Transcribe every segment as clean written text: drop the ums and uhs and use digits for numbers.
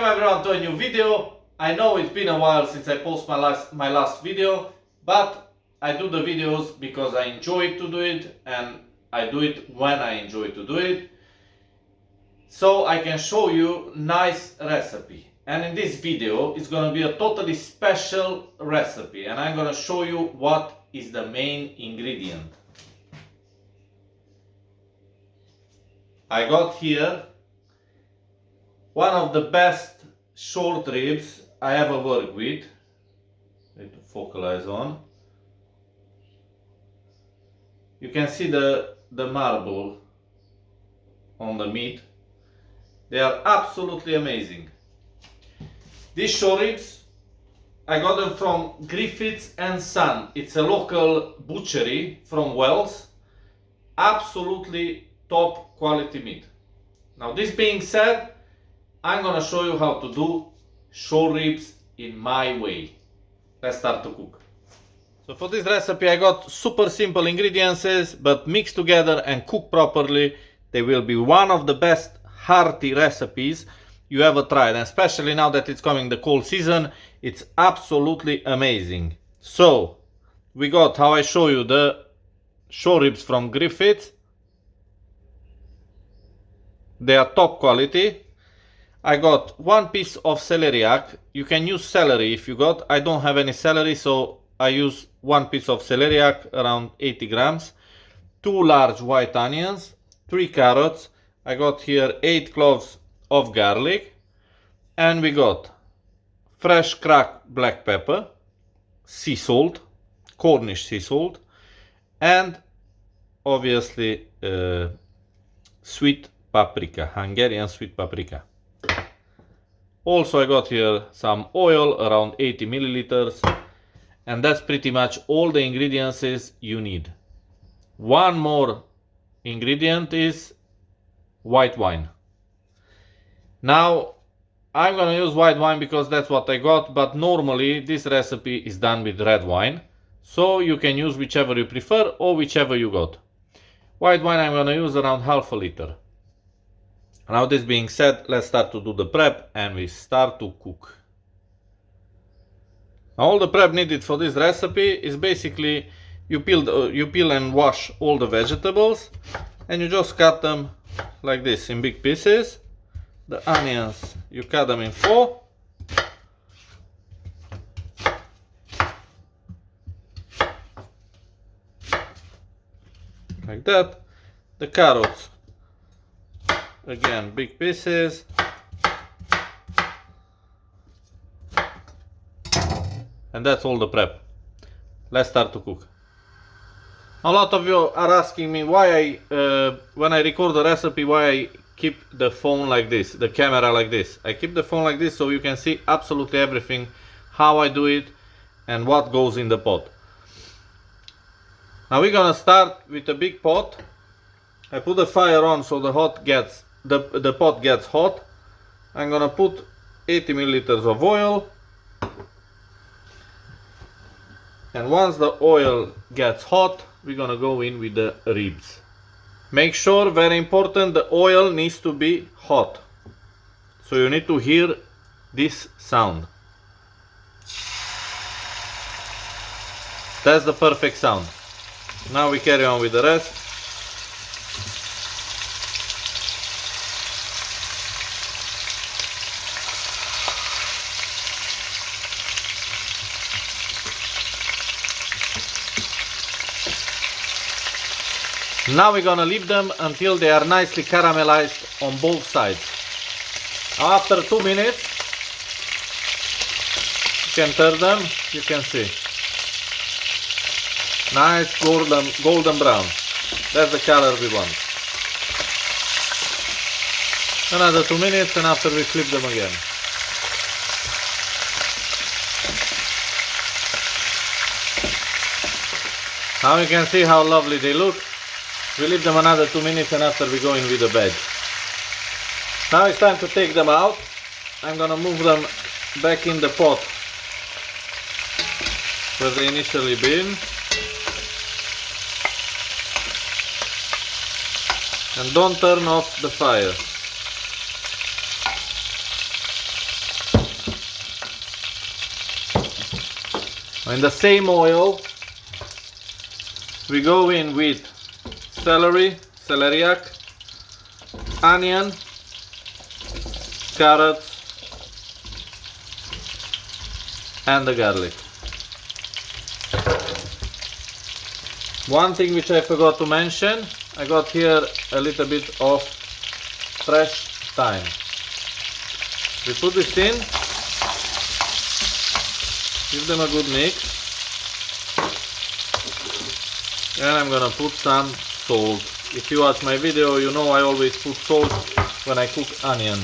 Welcome everyone to a new video. I know it's been a while since I post my last video, but I do the videos because I enjoy to do it, and I do it when I enjoy to do it. So I can show you nice recipe. And in this video it's gonna be a totally special recipe, and I'm gonna show you what is the main ingredient. I got here one of the best short ribs I ever worked with. Need to focalize on. You can see the marble on the meat. They are absolutely amazing. These short ribs, I got them from Griffiths and Son. It's a local butchery from Wales. Absolutely top quality meat. Now, this being said, I'm gonna show you how to do short ribs in my way. Let's start to cook. So for this recipe I got super simple ingredients, but mixed together and cooked properly, they will be one of the best hearty recipes you ever tried, and especially now that it's coming the cold season, it's absolutely amazing. So we got, how I show you, the short ribs from Griffiths. They are top quality. I got one piece of celeriac. You can use celery if you got. I don't have any celery, so I use one piece of celeriac, around 80 grams. 2 large white onions, 3 carrots. I got here 8 cloves of garlic. And we got fresh cracked black pepper, sea salt, Cornish sea salt, and obviously sweet paprika, Hungarian sweet paprika. Also I got here some oil, around 80 milliliters, and that's pretty much all the ingredients you need. One more ingredient is white wine. Now I'm gonna use white wine because that's what I got, but normally this recipe is done with red wine, so you can use whichever you prefer or whichever you got. White wine I'm gonna use around half a liter. Now, this being said, let's start to do the prep and we start to cook. Now, all the prep needed for this recipe is basically you peel and wash all the vegetables, and you just cut them like this in big pieces. The onions, you cut them in 4. Like that. The carrots, again, big pieces. And that's all the prep. Let's start to cook. A lot of you are asking me why when I record the recipe, why I keep the phone like this, the camera like this. I keep the phone like this so you can see absolutely everything, how I do it and what goes in the pot. Now we're gonna start with a big pot. I put the fire on so the pot gets hot. I'm gonna put 80 milliliters of oil, and once the oil gets hot, we're gonna go in with the ribs. Make sure, very important, the oil needs to be hot, so you need to hear this sound. That's the perfect sound. Now we carry on with the rest. Now we're gonna leave them until they are nicely caramelized on both sides. After 2 minutes, you can turn them, you can see. Nice golden brown. That's the color we want. Another 2 minutes, and after we flip them again. Now you can see how lovely they look. We leave them another 2 minutes, and after we go in with the veg. Now it's time to take them out. I'm gonna move them back in the pot where they initially been. And don't turn off the fire. In the same oil, we go in with celery, celeriac, onion, carrots, and the garlic. One thing which I forgot to mention, I got here a little bit of fresh thyme. We put this in, give them a good mix, and I'm gonna put some salt. If you watch my video, you know I always put salt when I cook onion,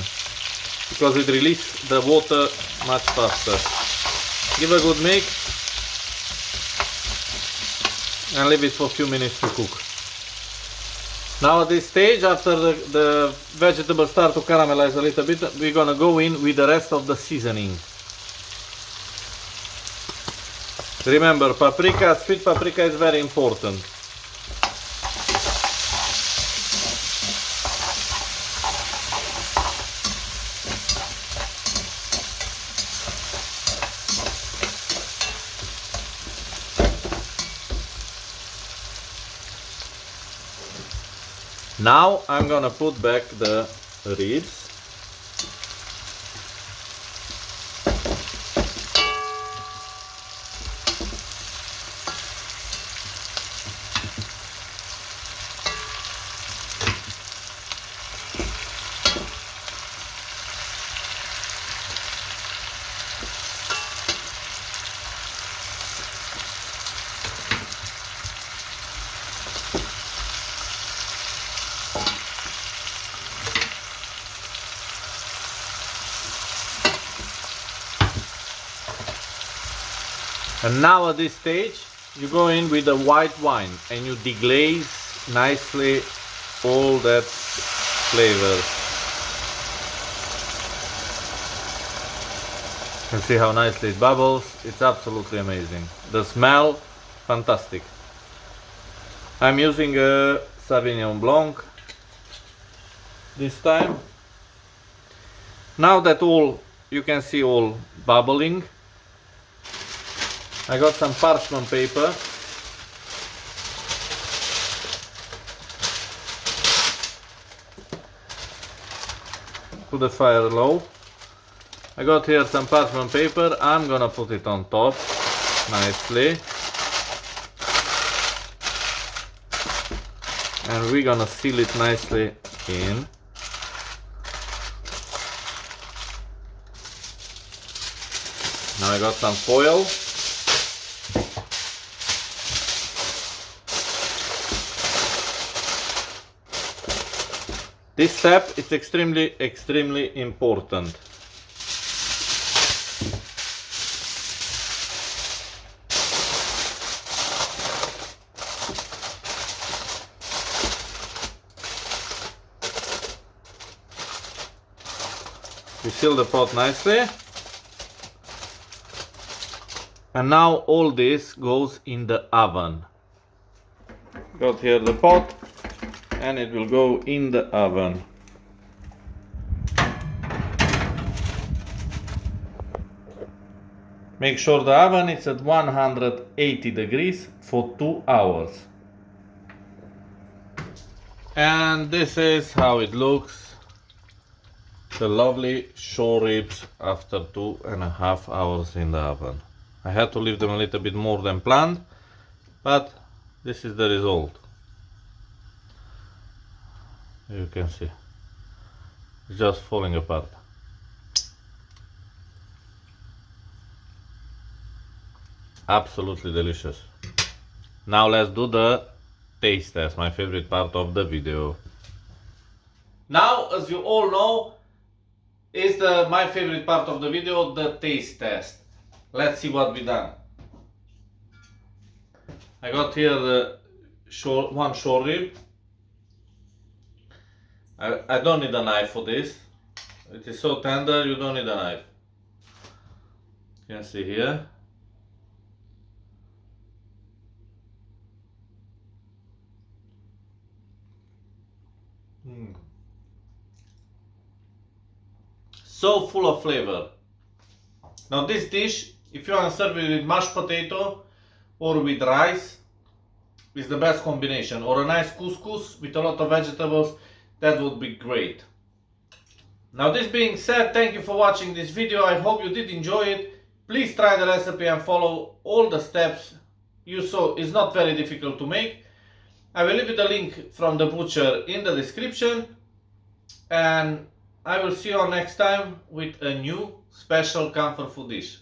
because it releases the water much faster. Give a good mix and leave it for a few minutes to cook. Now at this stage, after the vegetables start to caramelize a little bit, we're gonna go in with the rest of the seasoning. Remember, paprika, sweet paprika is very important. Now I'm gonna put back the ribs. And now at this stage, you go in with the white wine and you deglaze nicely all that flavor. You can see how nicely it bubbles. It's absolutely amazing. The smell, fantastic. I'm using a Sauvignon Blanc this time. Now that you can see all bubbling, I got some parchment paper. Put the fire low. I got here some parchment paper. I'm gonna put it on top nicely. And we're gonna seal it nicely in. Now I got some foil. This step is extremely important. We seal the pot nicely. And now all this goes in the oven. Got here the pot. And it will go in the oven. Make sure the oven is at 180 degrees for 2 hours. And this is how it looks. The lovely shore ribs after 2.5 hours in the oven. I had to leave them a little bit more than planned, but this is the result. You can see it's just falling apart. Absolutely delicious. Now let's do the taste test, my favorite part of the video. Now, as you all know, is my favorite part of the video, the taste test. Let's see what we done. I got here the one shore rib. I don't need a knife for this. It is so tender, you don't need a knife. You can see here. So full of flavor. Now this dish If you want to serve it with mashed potato or with rice, it's the best combination. Or a nice couscous with a lot of vegetables, that would be great. Now this being said, thank you for watching this video. I hope you did enjoy it. Please try the recipe and follow all the steps you saw. It's not very difficult to make. I will leave you the link from the butcher in the description. And I will see you all next time with a new special comfort food dish.